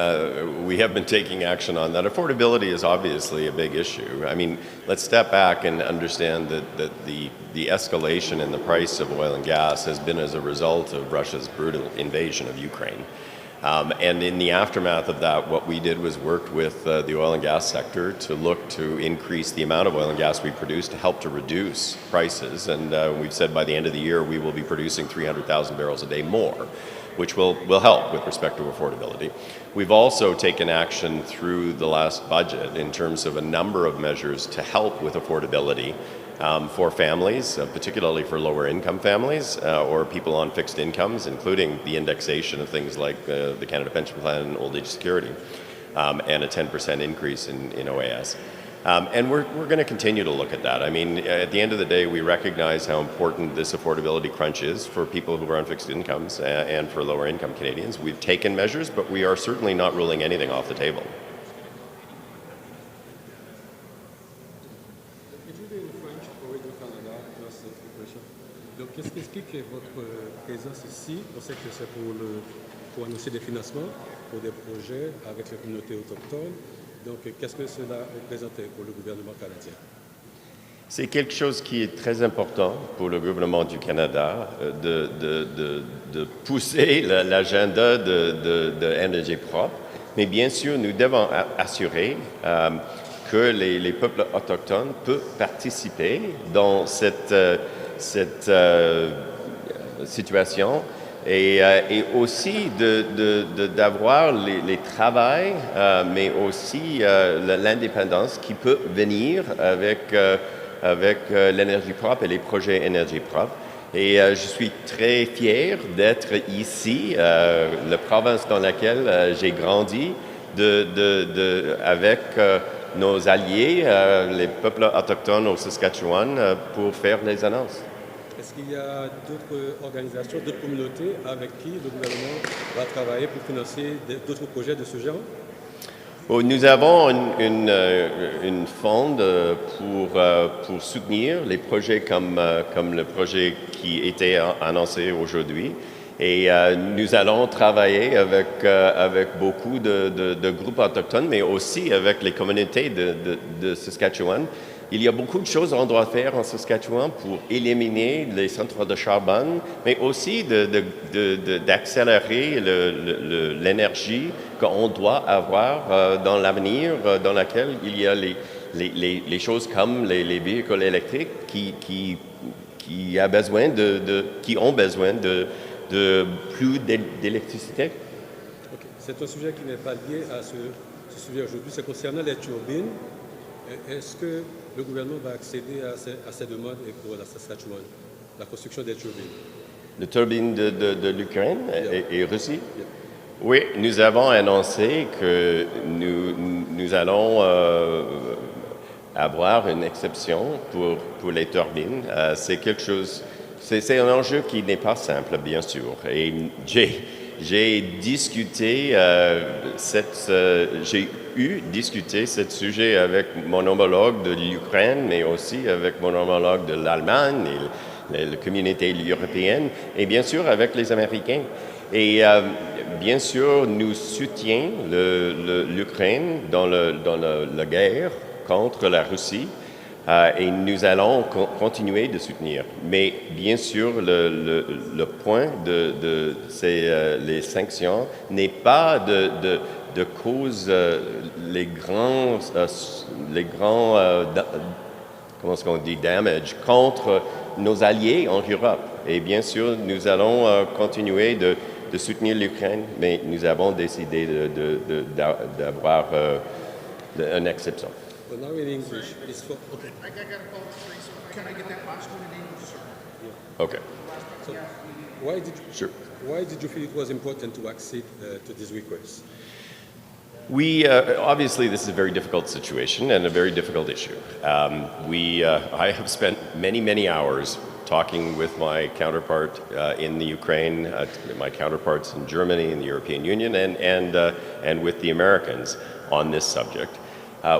we have been taking action on that. Affordability is obviously a big issue. I mean, let's step back and understand that the escalation in the price of oil and gas has been as a result of Russia's brutal invasion of Ukraine. And in the aftermath of that, what we did was worked with the oil and gas sector to look to increase the amount of oil and gas we produce to help to reduce prices. And we've said by the end of the year, we will be producing 300,000 barrels a day more, which will help with respect to affordability. We've also taken action through the last budget in terms of a number of measures to help with affordability for families, particularly for lower income families or people on fixed incomes, including the indexation of things like the Canada Pension Plan and Old Age Security, and a 10% increase in OAS. And we're going to continue to look at that. I mean, at the end of the day, we recognize how important this affordability crunch is for people who are on fixed incomes and for lower income Canadians. We've taken measures, but we are certainly not ruling anything off the table. Donc, qu'est-ce qui explique votre présence ici? On sait que c'est pour annoncer des financements pour des projets avec les communautés autochtones. Donc, qu'est-ce que cela représente pour le gouvernement canadien? C'est quelque chose qui est très important pour le gouvernement du Canada, de pousser l'agenda de énergie propre. Mais bien sûr, nous devons assurer que les peuples autochtones peuvent participer dans cette situation et aussi d'avoir les travails, mais aussi l'indépendance qui peut venir avec l'énergie propre et les projets énergie propre. Et je suis très fier d'être ici, la province dans laquelle j'ai grandi, avec nos alliés, les peuples autochtones au Saskatchewan, pour faire les annonces. Est-ce qu'il y a d'autres organisations, d'autres communautés avec qui le gouvernement va travailler pour financer d'autres projets de ce genre? Nous avons une fond pour soutenir les projets comme le projet qui était annoncé aujourd'hui. Et nous allons travailler avec beaucoup de groupes autochtones, mais aussi avec les communautés de Saskatchewan. Il y a beaucoup de choses qu'on doit faire en Saskatchewan pour éliminer les centrales de charbon, mais aussi d'accélérer l'énergie qu'on doit avoir dans l'avenir, dans laquelle il y a les choses comme les véhicules électriques qui ont besoin de plus d'électricité. Okay. C'est un sujet qui n'est pas lié à ce sujet aujourd'hui. C'est concernant les turbines. Est-ce que le gouvernement va accéder à ces demandes et pour la Saskatchewan, la construction des turbines? Les turbines de l'Ukraine et Russie? Yeah. Oui, nous avons annoncé que nous allons avoir une exception pour les turbines. C'est quelque chose, c'est un enjeu qui n'est pas simple, bien sûr. Et j'ai discuté discuté ce sujet avec mon homologue de l'Ukraine, mais aussi avec mon homologue de l'Allemagne et la communauté européenne, et bien sûr avec les Américains. Et bien sûr, nous soutenons l'Ukraine dans la guerre contre la Russie et nous allons continuer de soutenir. Mais bien sûr, le point de les sanctions n'est pas de cause les grands comment est-ce qu'on dit, damage contre nos alliés en Europe. Et bien sûr, nous allons continuer de soutenir l'Ukraine, mais nous avons décidé d'avoir une exception. But now in English, it's for, okay. I got a call three, so can I get that last one in English, sir? Okay. So why did you feel it was important to accede to this request? We obviously this is a very difficult situation and a very difficult issue. I have spent many hours talking with my counterpart in the Ukraine, my counterparts in Germany, in the European Union, and with the Americans on this subject.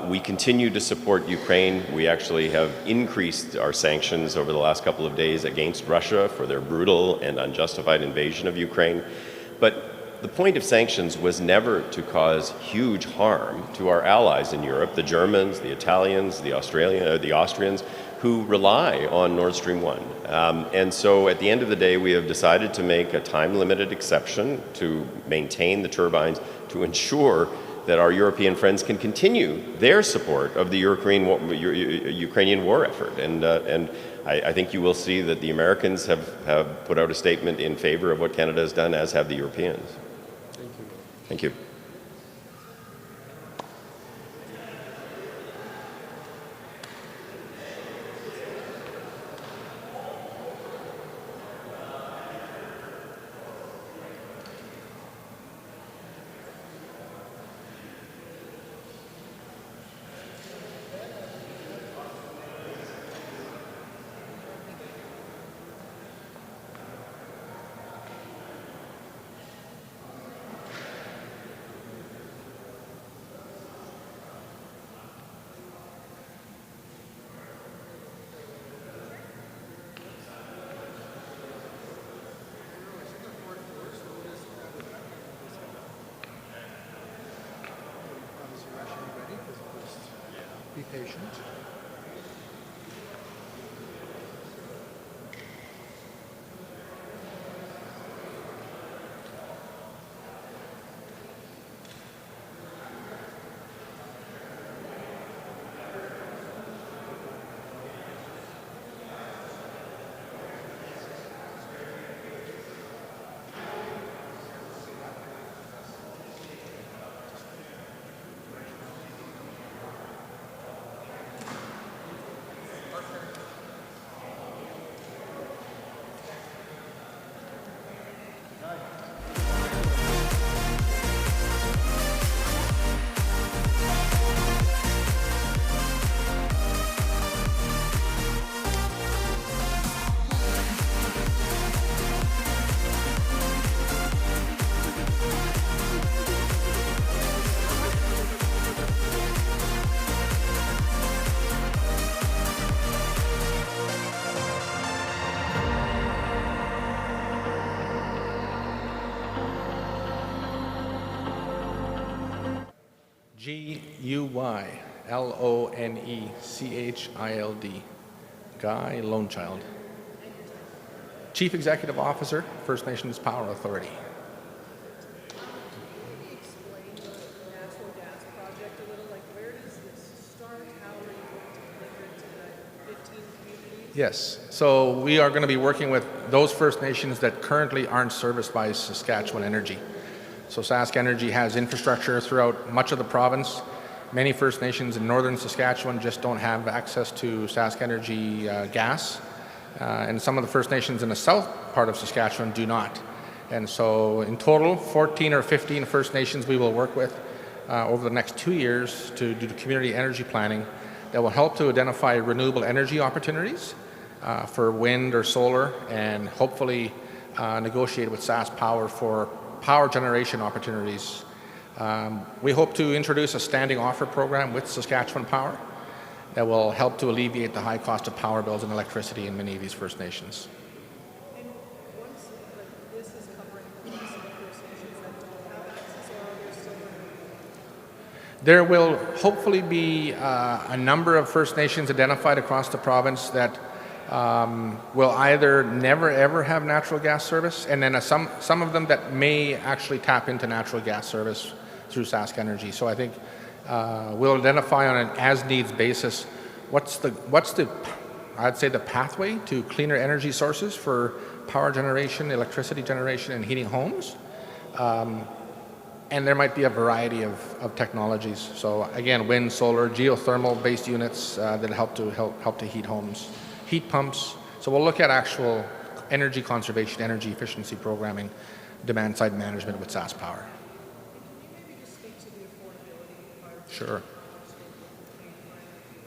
We continue to support Ukraine. We actually have increased our sanctions over the last couple of days against Russia for their brutal and unjustified invasion of Ukraine. But the point of sanctions was never to cause huge harm to our allies in Europe, the Germans, the Italians, the Austrians, who rely on Nord Stream 1. And so at the end of the day, we have decided to make a time-limited exception to maintain the turbines to ensure that our European friends can continue their support of the Ukrainian war effort. And I think you will see that the Americans have put out a statement in favor of what Canada has done, as have the Europeans. Thank you. Be patient. G-U-Y-L-O-N-E-C-H-I-L-D. Guy Lonechild. Chief Executive Officer, First Nations Power Authority. Maybe explain the natural gas project a little, like where does this start? How are you going to deliver it to the 15 communities? Yes, so we are going to be working with those First Nations that currently aren't serviced by Saskatchewan Energy. So Sask Energy has infrastructure throughout much of the province. Many First Nations in northern Saskatchewan just don't have access to Sask Energy gas. And some of the First Nations in the south part of Saskatchewan do not. And so in total, 14 or 15 First Nations we will work with over the next 2 years to do community energy planning that will help to identify renewable energy opportunities for wind or solar, and hopefully negotiate with Sask Power for power generation opportunities. We hope to introduce a standing offer program with Saskatchewan Power that will help to alleviate the high cost of power bills and electricity in many of these First Nations. And once this is covering the rest of the First Nations that don't have access, or are there still There will hopefully be a number of First Nations identified across the province that will either never ever have natural gas service, and then some of them that may actually tap into natural gas service through Sask Energy. So I think we'll identify on an as-needs basis what's the I'd say the pathway to cleaner energy sources for power generation, electricity generation, and heating homes. And there might be a variety of technologies. So again, wind, solar, geothermal-based units that help to heat homes, heat pumps. So we'll look at actual energy conservation, energy efficiency programming, demand-side management with Sask Power. Can you maybe just speak to the affordability part? Sure.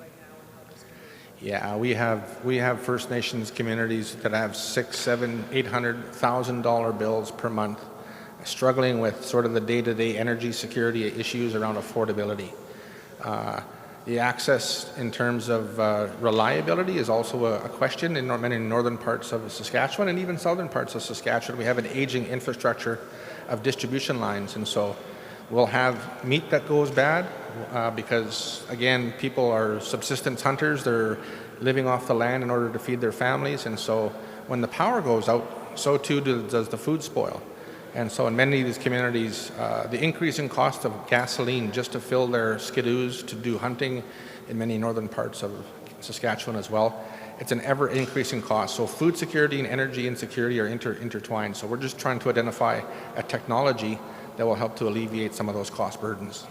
Right now and how this can Yeah, we have First Nations communities that have $600,000, $700,000, $800,000 bills per month, struggling with sort of the day-to-day energy security issues around affordability. The access in terms of reliability is also a question in many northern parts of Saskatchewan and even southern parts of Saskatchewan. We have an aging infrastructure of distribution lines, and so we'll have meat that goes bad because, again, people are subsistence hunters. They're living off the land in order to feed their families, and so when the power goes out, so too does the food spoil. And so in many of these communities, the increasing cost of gasoline just to fill their skidoos to do hunting in many northern parts of Saskatchewan as well, it's an ever-increasing cost. So food security and energy insecurity are intertwined. So we're just trying to identify a technology that will help to alleviate some of those cost burdens.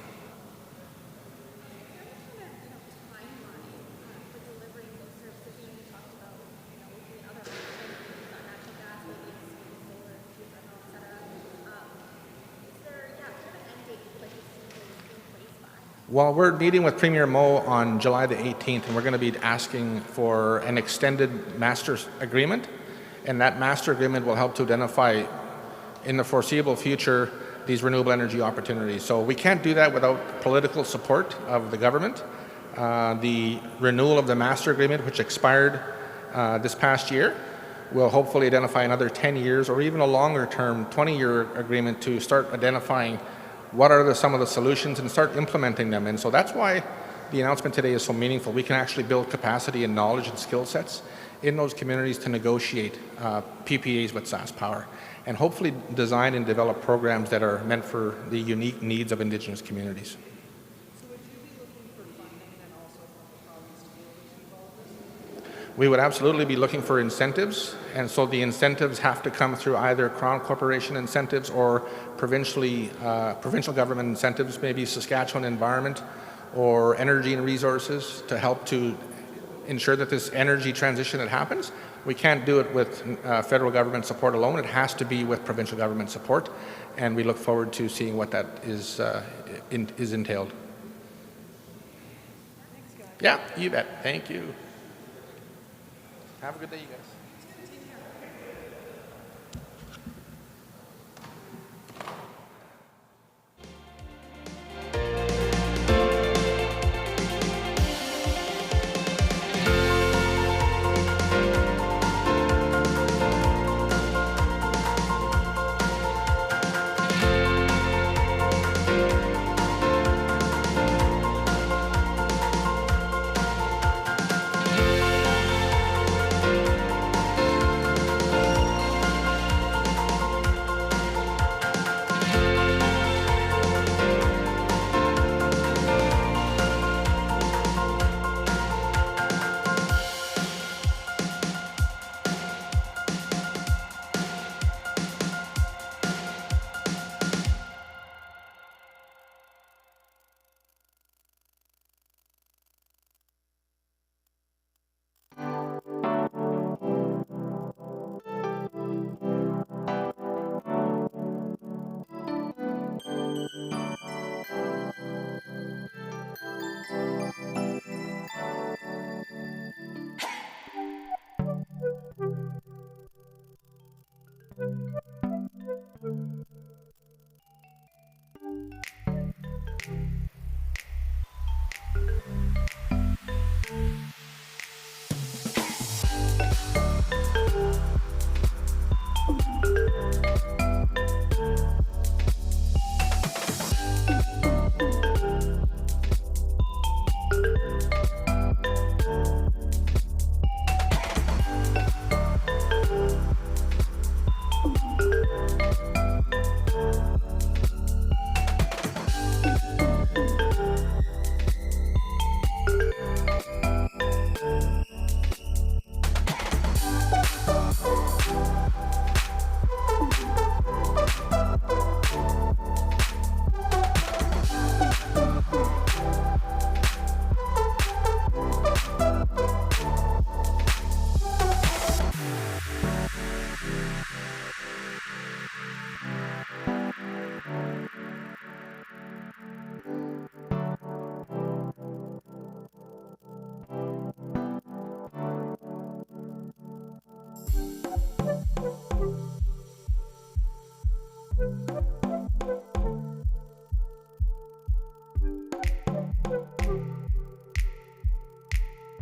Well, we're meeting with Premier Moe on July the 18th, and we're going to be asking for an extended master agreement, and that master agreement will help to identify in the foreseeable future these renewable energy opportunities. So we can't do that without political support of the government. The renewal of the master agreement, which expired this past year, will hopefully identify another 10 years or even a longer term 20-year agreement to start identifying what are some of the solutions and start implementing them. And so that's why the announcement today is so meaningful. We can actually build capacity and knowledge and skill sets in those communities to negotiate PPAs with Sask Power and hopefully design and develop programs that are meant for the unique needs of Indigenous communities. So would you be looking for funding and also from the province to be able to achieve all of this? We would absolutely be looking for incentives, and so the incentives have to come through either Crown Corporation incentives or provincial government incentives, maybe Saskatchewan Environment or Energy and Resources, to help to ensure that this energy transition that happens. We can't do it with federal government support alone. It has to be with provincial government support, and we look forward to seeing what that is entailed. Thanks, guys. Yeah, you bet. Thank you. Have a good day, you guys.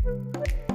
you.